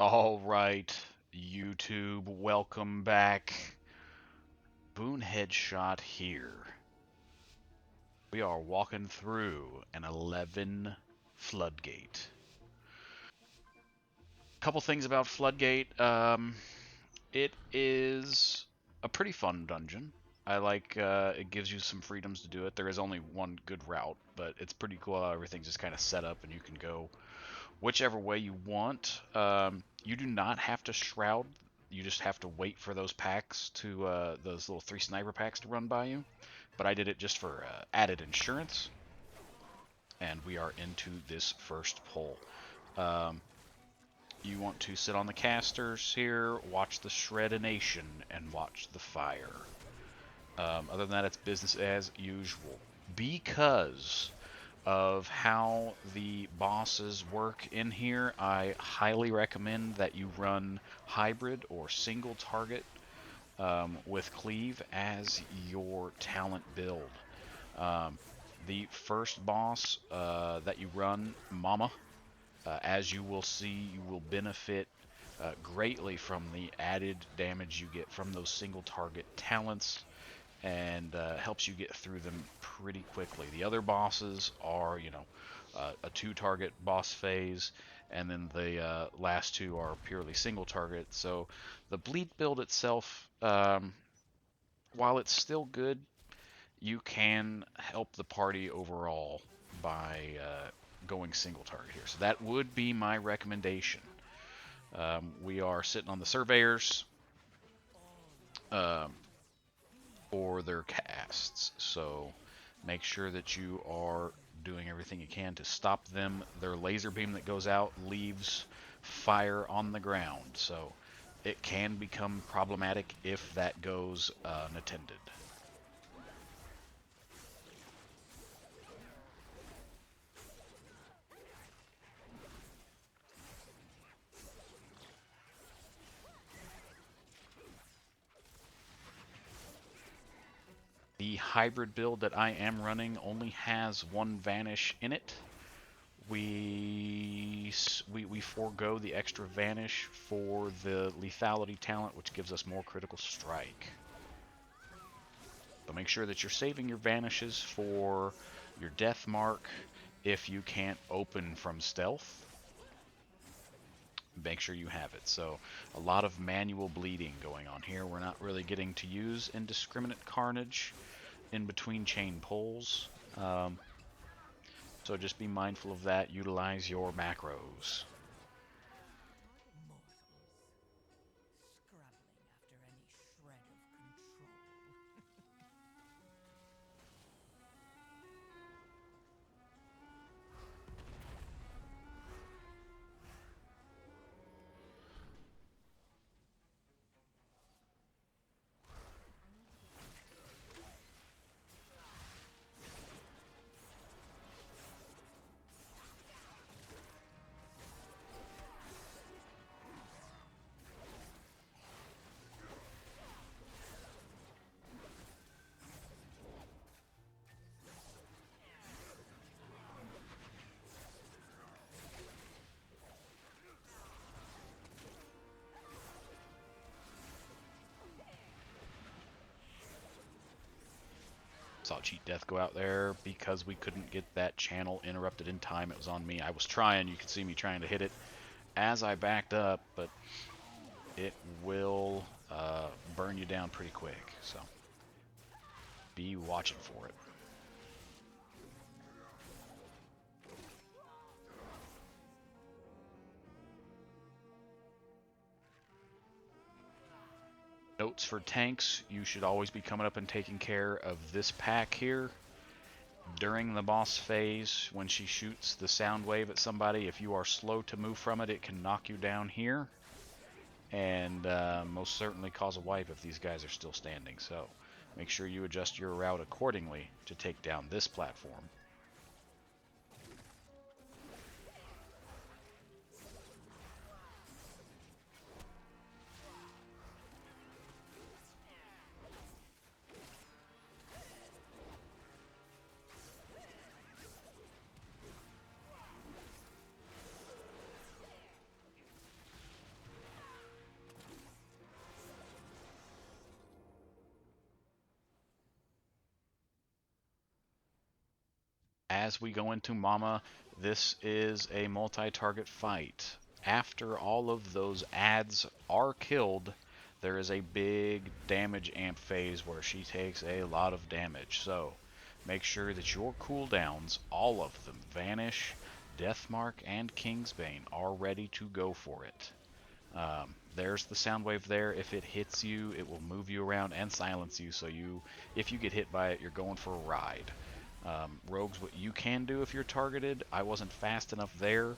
All right, YouTube, welcome back. Boone Headshot here. We are walking through an 11 Floodgate. Couple things about Floodgate. It is a pretty fun dungeon. I like it gives you some freedoms to do it. There is only one good route, but it's pretty cool how everything's just kind of set up and you can go whichever way you want. You do not have to shroud. You just have to wait for those packs to those little 3 sniper packs to run by you. But I did it just for added insurance, and we are into this first pull. Um, you want to sit on the casters here, watch the shredination, and watch the fire. Other than that, it's business as usual. Because of how the bosses work in here, I highly recommend that you run hybrid or single target with cleave as your talent build. Um, the first boss that you run, Mama, as you will see, you will benefit greatly from the added damage you get from those single target talents, and helps you get through them pretty quickly. The other bosses are, a 2 target boss phase, and then the last 2 are purely single target. So the bleed build itself, while it's still good, you can help the party overall by going single target here. So that would be my recommendation. We are sitting on the surveyors. Um, for their casts. So make sure that you are doing everything you can to stop them. Their laser beam that goes out leaves fire on the ground. So it can become problematic if that goes unattended. The hybrid build that I am running only has 1 vanish in it. We forego the extra vanish for the lethality talent, which gives us more critical strike. But make sure that you're saving your vanishes for your death mark if you can't open from stealth. Make sure you have it. So a lot of manual bleeding going on here. We're not really getting to use indiscriminate carnage in between chain pulls. So just be mindful of that. Utilize your macros. Saw Cheat Death go out there because we couldn't get that channel interrupted in time. It was on me. I was trying. You could see me trying to hit it as I backed up, but it will burn you down pretty quick. So be watching for it. Notes for tanks, you should always be coming up and taking care of this pack here. During the boss phase, when she shoots the sound wave at somebody, if you are slow to move from it, it can knock you down here. And most certainly cause a wipe if these guys are still standing. So make sure you adjust your route accordingly to take down this platform. As we go into Mama, this is a multi-target fight. After all of those ads are killed, there is a big damage amp phase where she takes a lot of damage. So make sure that your cooldowns, all of them, Vanish, Deathmark, and Kingsbane, are ready to go for it. There's the sound wave there. If it hits you, it will move you around and silence you. So if you get hit by it, you're going for a ride. Rogues, what you can do if you're targeted, I wasn't fast enough there,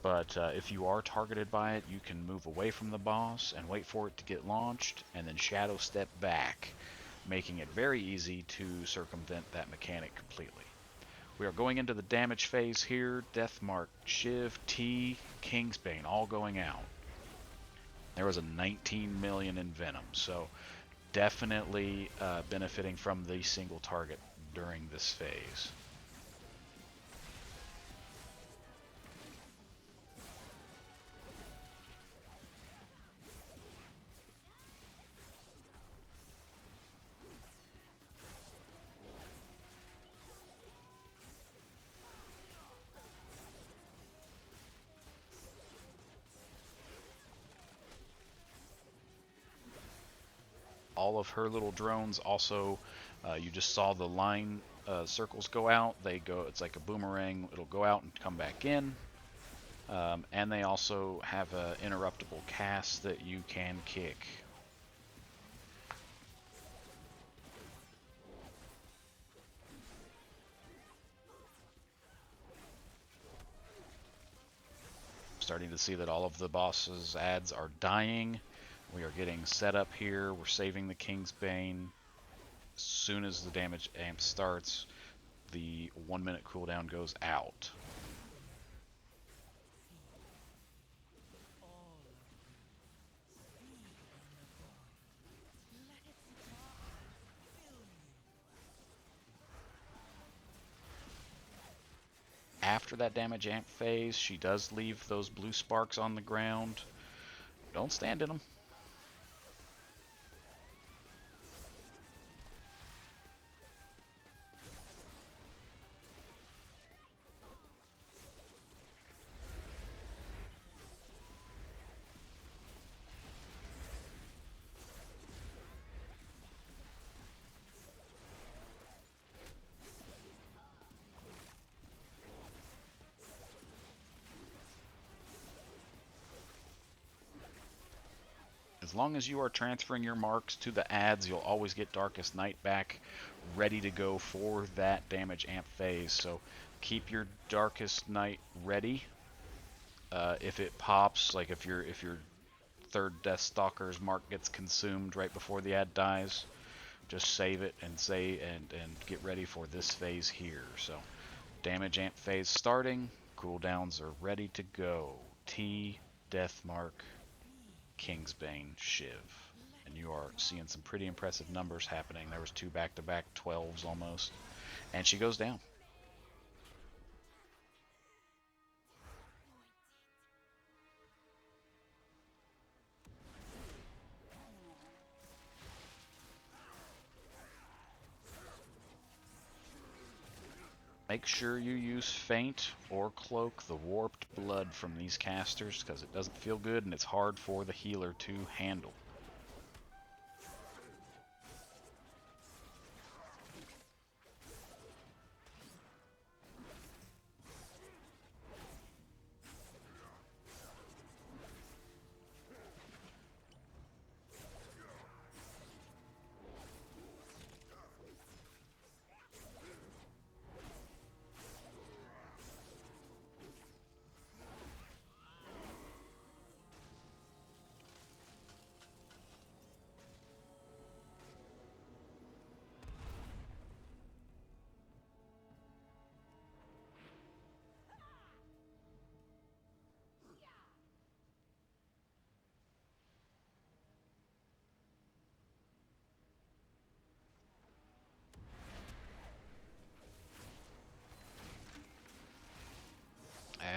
but if you are targeted by it, you can move away from the boss and wait for it to get launched, and then shadow step back, making it very easy to circumvent that mechanic completely. We are going into the damage phase here. Deathmark, Shiv, T, Kingsbane, all going out. There was a 19 million in Venom, so definitely benefiting from the single target during this phase. All of her little drones also, you just saw the line circles go out. They go, it's like a boomerang. It'll go out and come back in. And they also have an interruptible cast that you can kick. Starting to see that all of the boss's ads are dying. We are getting set up here. We're saving the Kingsbane. As soon as the damage amp starts, the 1 minute cooldown goes out. After that damage amp phase, she does leave those blue sparks on the ground. Don't stand in them. As long as you are transferring your marks to the ads, you'll always get Darkest Night back, ready to go for that damage amp phase. So keep your Darkest Night ready. If it pops, like if your third Deathstalker's mark gets consumed right before the ad dies, just save it and get ready for this phase here. So damage amp phase starting, cooldowns are ready to go. T, Deathmark, Kingsbane, Shiv. And you are seeing some pretty impressive numbers happening. There was 2 back-to-back 12s almost. And she goes down. Make sure you use Feint or Cloak the warped blood from these casters, because it doesn't feel good and it's hard for the healer to handle.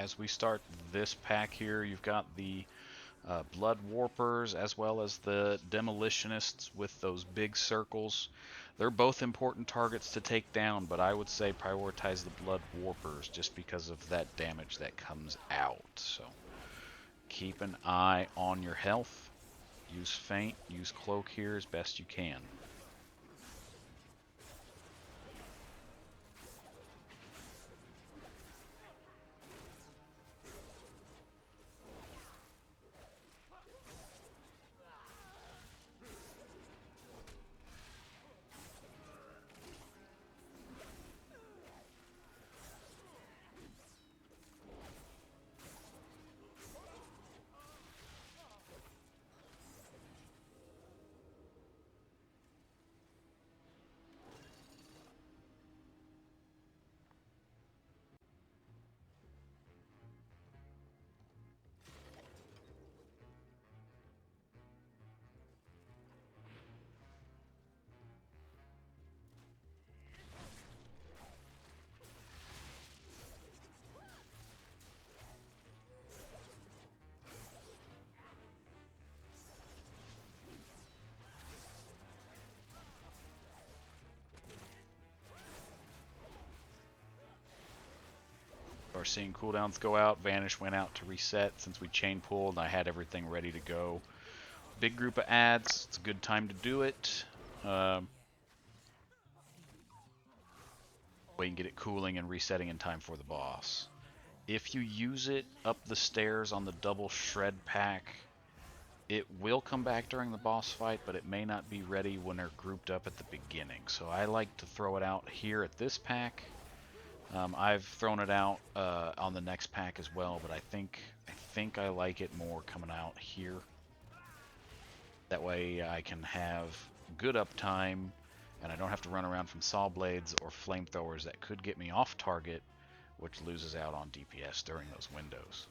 As we start this pack here, you've got the Blood Warpers, as well as the Demolitionists with those big circles. They're both important targets to take down, but I would say prioritize the Blood Warpers just because of that damage that comes out. So keep an eye on your health. Use Feint, use Cloak here as best you can. Are seeing cooldowns go out. Vanish went out to reset since we chain pulled and I had everything ready to go. Big group of ads. It's a good time to do it. We can get it cooling and resetting in time for the boss. If you use it up the stairs on the double shred pack, it will come back during the boss fight, but it may not be ready when they're grouped up at the beginning. So I like to throw it out here at this pack. I've thrown it out on the next pack as well, but I think I like it more coming out here. That way I can have good uptime, and I don't have to run around from saw blades or flamethrowers that could get me off target, which loses out on DPS during those windows.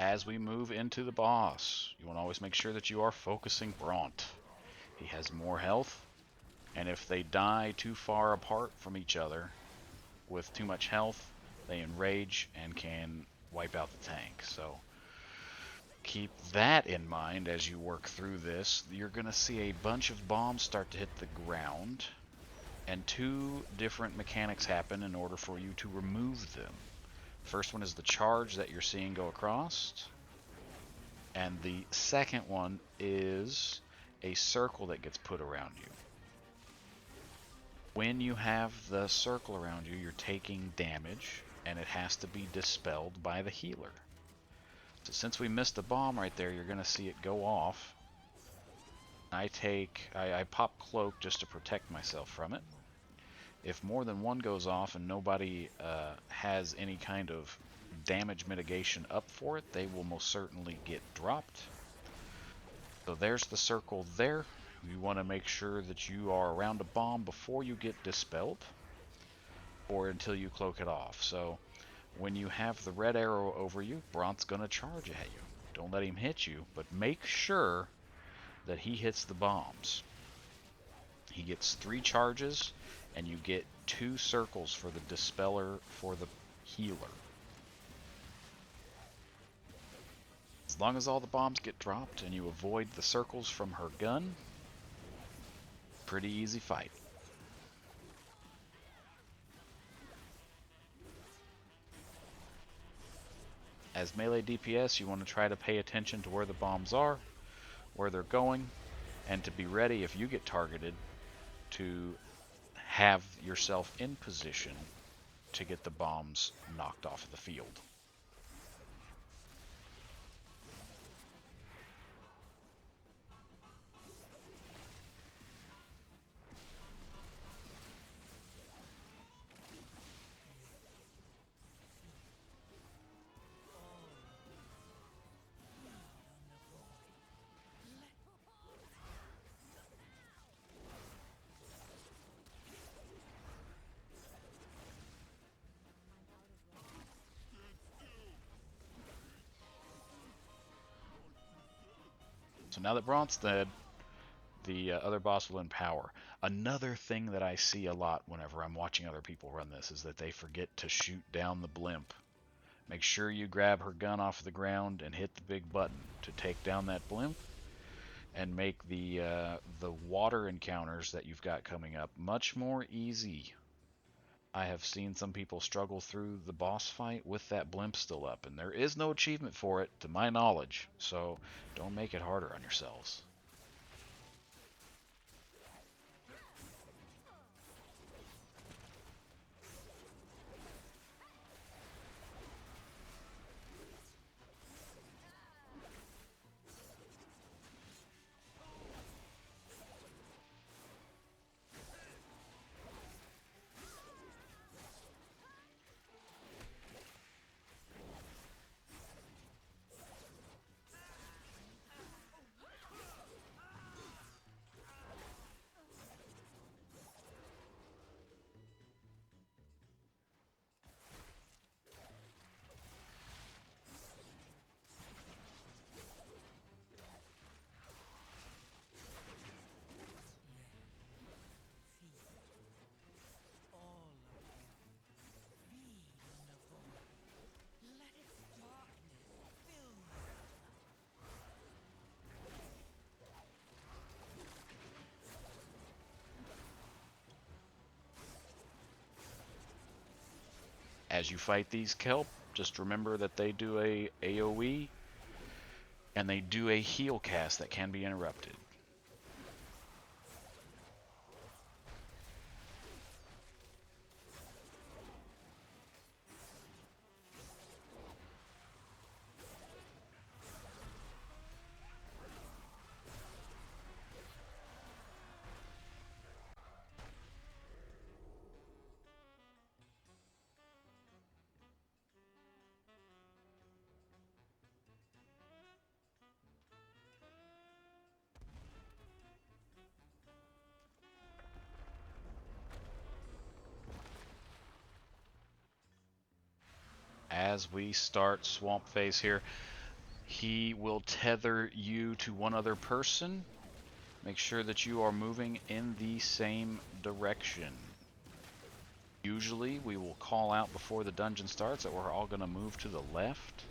As we move into the boss, you want to always make sure that you are focusing Bront. He has more health, and if they die too far apart from each other with too much health, they enrage and can wipe out the tank. So keep that in mind as you work through this. You're going to see a bunch of bombs start to hit the ground, and two different mechanics happen in order for you to remove them. First one is the charge that you're seeing go across, and the second one is a circle that gets put around you. When you have the circle around you, you're taking damage, and it has to be dispelled by the healer. So since we missed the bomb right there, you're going to see it go off. I pop cloak just to protect myself from it. If more than one goes off and nobody has any kind of damage mitigation up for it, they will most certainly get dropped. So there's the circle there. You want to make sure that you are around a bomb before you get dispelled, or until you cloak it off. So when you have the red arrow over you, Bront's going to charge at you. Don't let him hit you, but make sure that he hits the bombs. He gets 3 charges, and you get 2 circles for the dispeller for the healer. As long as all the bombs get dropped and you avoid the circles from her gun, pretty easy fight. As melee DPS, you want to try to pay attention to where the bombs are, where they're going, and to be ready if you get targeted to have yourself in position to get the bombs knocked off of the field. So now that Brant's dead, the other boss will empower. Another thing that I see a lot whenever I'm watching other people run this is that they forget to shoot down the blimp. Make sure you grab her gun off the ground and hit the big button to take down that blimp and make the water encounters that you've got coming up much more easy. I have seen some people struggle through the boss fight with that blimp still up, and there is no achievement for it, to my knowledge, so don't make it harder on yourselves. As you fight these kelp, just remember that they do a AoE and they do a heal cast that can be interrupted. As we start Swamp Phase here, he will tether you to one other person. Make sure that you are moving in the same direction. Usually we will call out before the dungeon starts that we're all going to move to the left.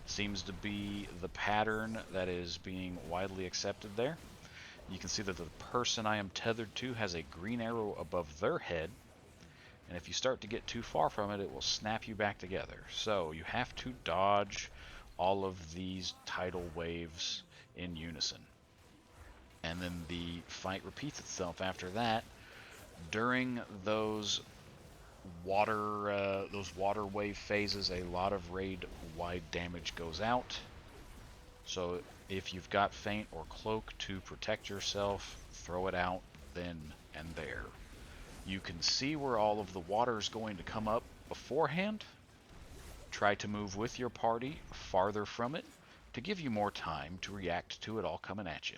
Seems to be the pattern that is being widely accepted there. You can see that the person I am tethered to has a green arrow above their head, and if you start to get too far from it, it will snap you back together. So you have to dodge all of these tidal waves in unison. And then the fight repeats itself after that. During those water wave phases, a lot of raid-wide damage goes out. So if you've got feint or cloak to protect yourself, throw it out then and there. You can see where all of the water is going to come up beforehand. Try to move with your party farther from it to give you more time to react to it all coming at you.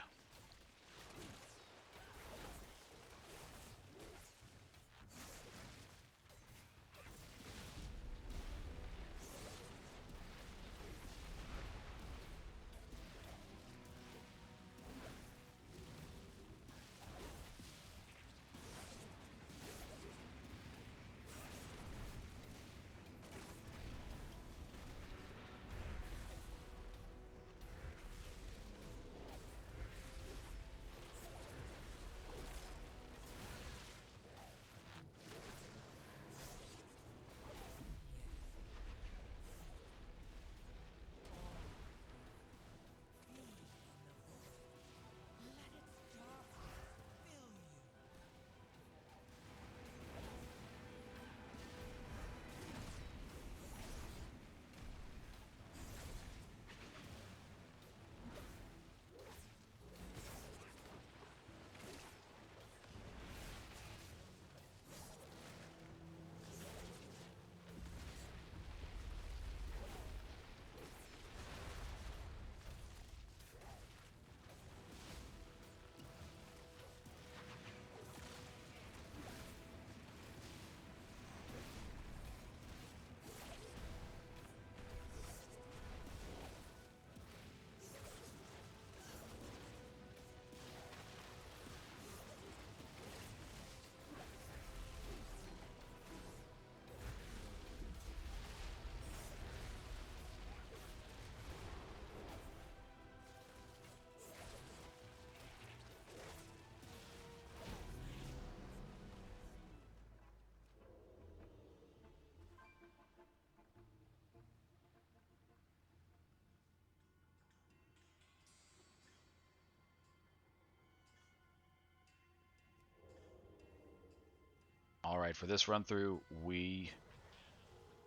Alright, for this run through, we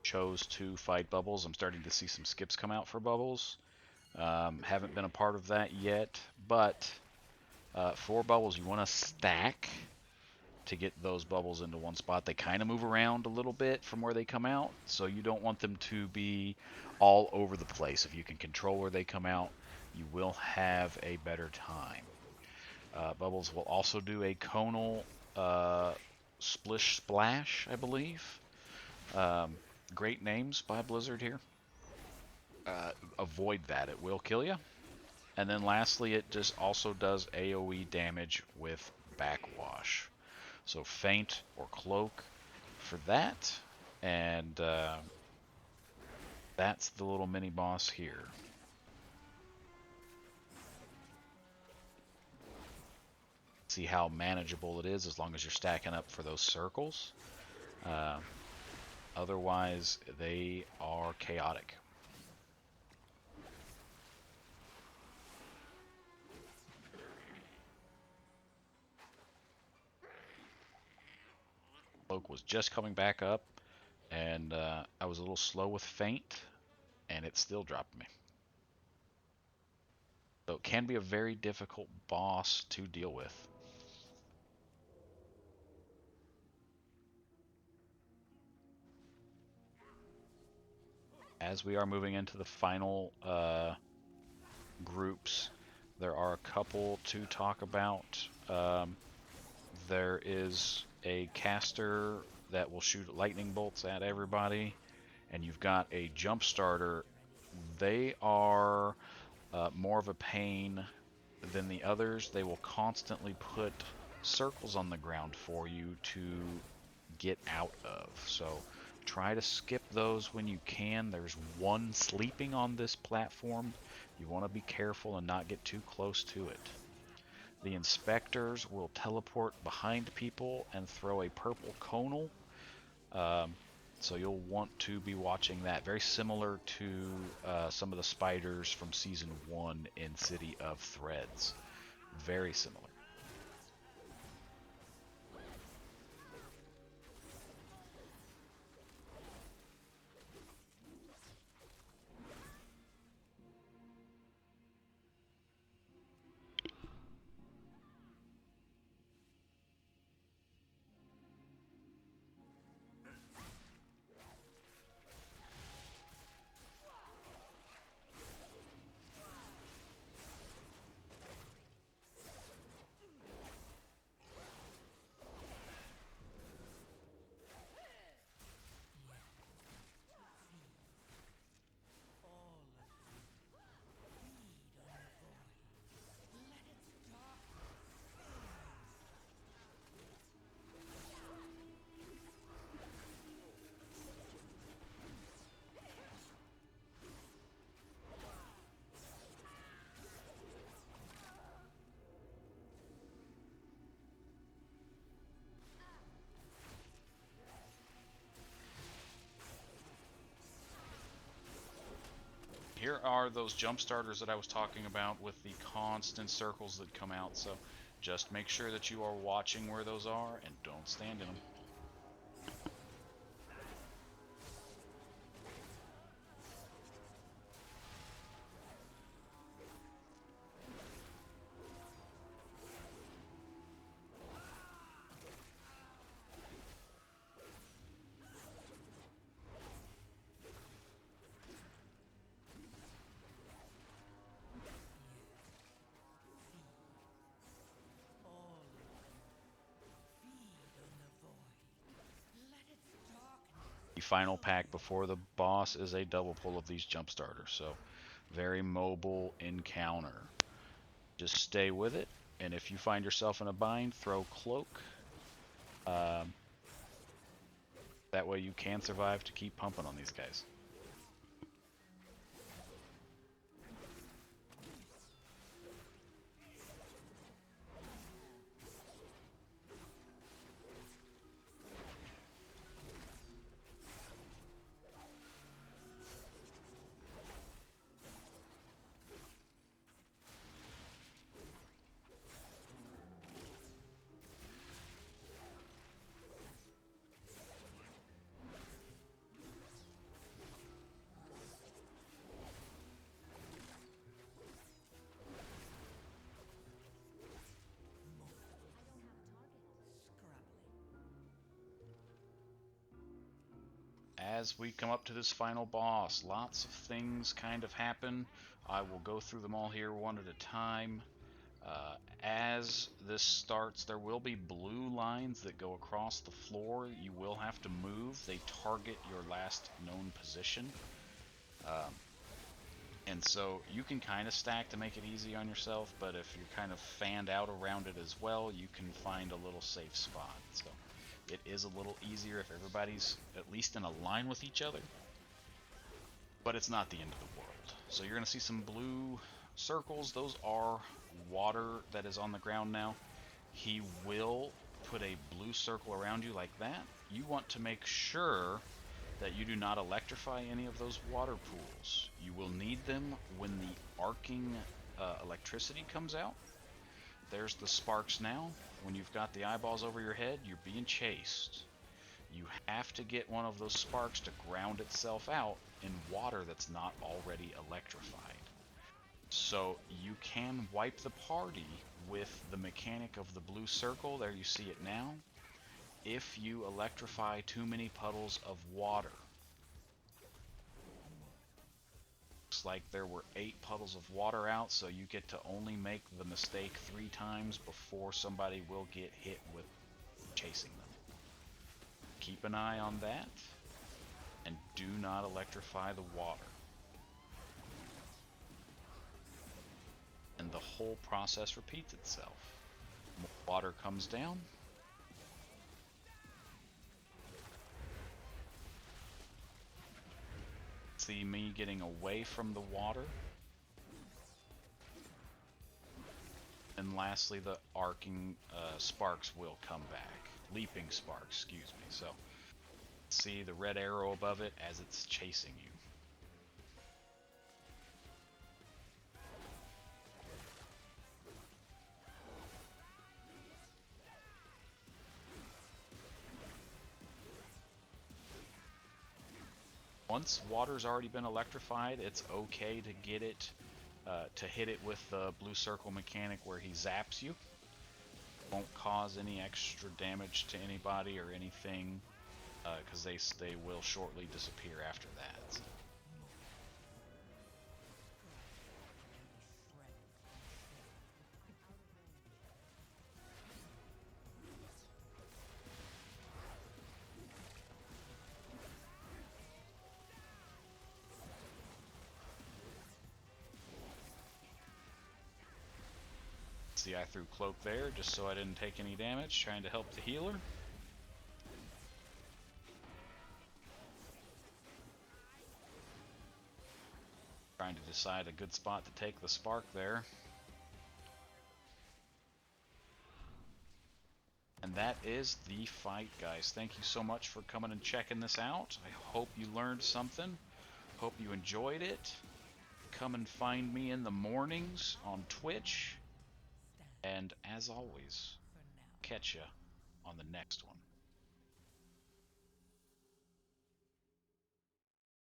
chose to fight bubbles. I'm starting to see some skips come out for bubbles. Haven't been a part of that yet, but for bubbles, you want to stack to get those bubbles into one spot. They kind of move around a little bit from where they come out, so you don't want them to be all over the place. If you can control where they come out, you will have a better time. Bubbles will also do a conal splish splash, I believe. Great names by Blizzard here. Avoid that, it will kill you. And then lastly, it just also does AoE damage with backwash. So feint or cloak for that, and that's the little mini boss here. See how manageable it is as long as you're stacking up for those circles. Otherwise, they are chaotic. Cloak was just coming back up, and I was a little slow with feint, and it still dropped me. So it can be a very difficult boss to deal with. As we are moving into the final groups, there are a couple to talk about. There is a caster that will shoot lightning bolts at everybody, and you've got a jump starter. They are more of a pain than the others. They will constantly put circles on the ground for you to get out of. So try to skip those when you can. There's one sleeping on this platform. You want to be careful and not get too close to it. The inspectors will teleport behind people and throw a purple conal. So you'll want to be watching that. Very similar to some of the spiders from Season 1 in City of Threads. Very similar. Here are those jump starters that I was talking about with the constant circles that come out, so just make sure that you are watching where those are and don't stand in them. The final pack before the boss is a double pull of these jump starters, so very mobile encounter. Just stay with it, and if you find yourself in a bind, throw cloak. That way you can survive to keep pumping on these guys. as we come up to this final boss, lots of things kind of happen. I will go through them all here one at a time. As this starts, there will be blue lines that go across the floor. You will have to move. They target your last known position. And so you can kind of stack to make it easy on yourself, but if you're kind of fanned out around it as well, you can find a little safe spot. So it is a little easier if everybody's at least in a line with each other, but it's not the end of the world. So you're going to see some blue circles. Those are water that is on the ground now. He will put a blue circle around you like that. You want to make sure that you do not electrify any of those water pools. You will need them when the arcing electricity comes out. There's the sparks now. When you've got the eyeballs over your head, you're being chased. You have to get one of those sparks to ground itself out in water that's not already electrified. So you can wipe the party with the mechanic of the blue circle. There you see it now. If you electrify too many puddles of water. Looks like there were 8 puddles of water out, so you get to only make the mistake 3 times before somebody will get hit with chasing them. Keep an eye on that, and do not electrify the water. And the whole process repeats itself. More water comes down. See me getting away from the water. And lastly, the arcing sparks will come back. Leaping sparks, excuse me. So, see the red arrow above it as it's chasing you. Once water's already been electrified, it's okay to get it, to hit it with the blue circle mechanic where he zaps you. Won't cause any extra damage to anybody or anything, because they will shortly disappear after that. So. See, I threw cloak there just so I didn't take any damage, trying to help the healer. Trying to decide a good spot to take the spark there. And that is the fight, guys. Thank you so much for coming and checking this out. I hope you learned something. Hope you enjoyed it. Come and find me in the mornings on Twitch. And as always, catch ya on the next one.